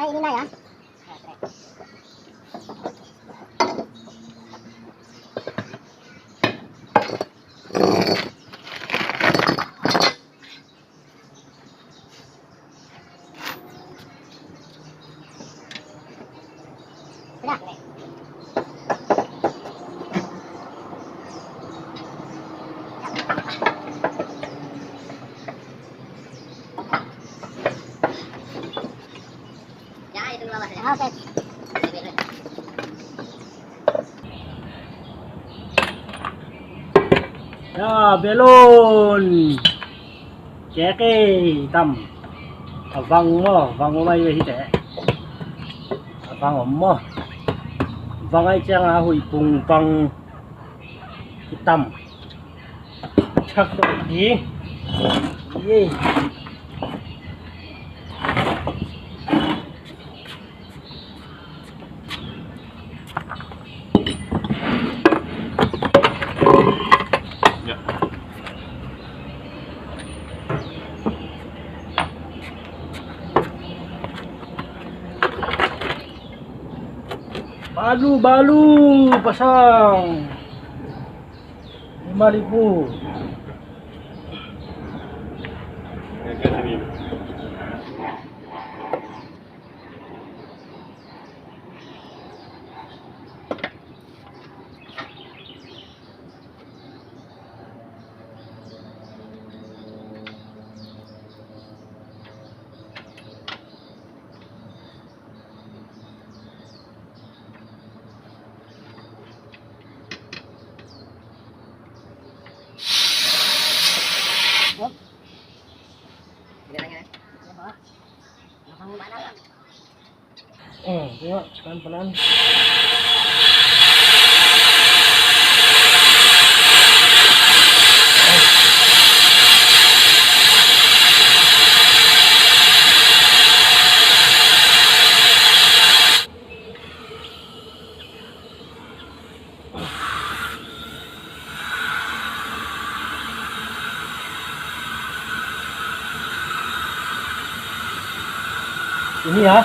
Ay, ini na ya. Sudah. Ya, itu bawah saja. Oke. Ya, belon. Keke, tam. Vang mo mai về thế. Vang mo. Vang ai chang à hui cùng vang tam. Chắc rồi đi. Đi. Balu pasang 5.000. Tengok pelan-pelan. Ini ya.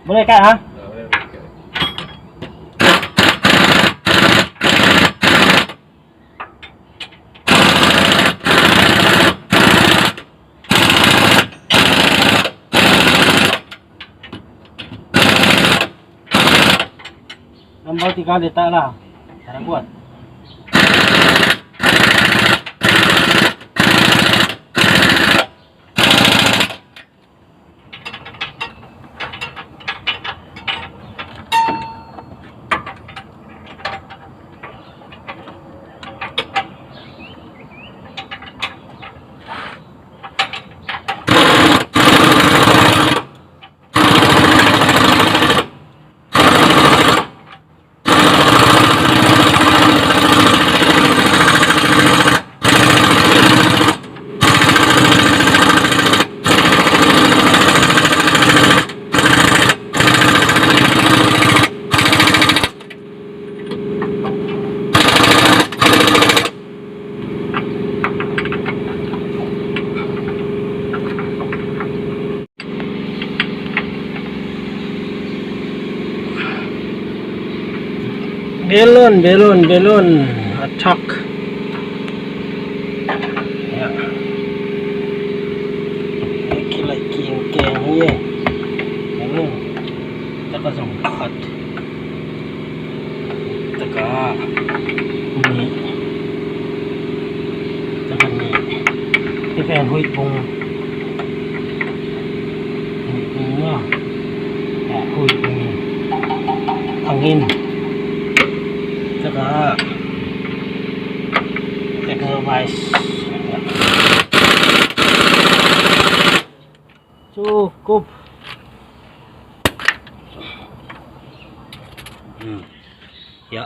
Boleh kan ha? Tambah 3 letak lah. Cara buat. Belon attack ya lagi yang keng ni belon tak kasih kat Saka ini jangan nih ikan hui pung bunga ya hui pung angin saka edelweiss ya. Cukup. Ya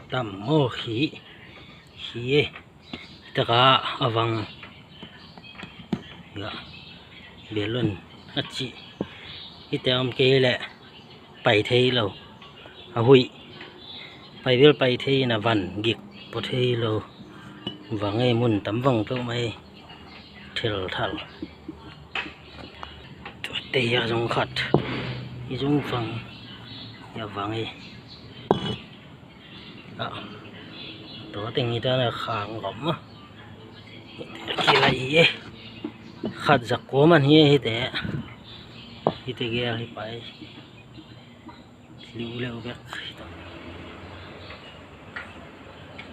tamo hi taka avang ya belon achi itam kele pai thei lo a hui pai vel pai thei na van gik po thei lo wangai mun tam wang pe mai thil thal te ya jong khat i jong phang ya wangai to teng ita na khang lawm kilai ye khat jak ko man hi te gel hi pai liu leu bek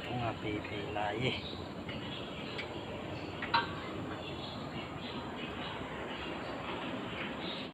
to nga pe la ye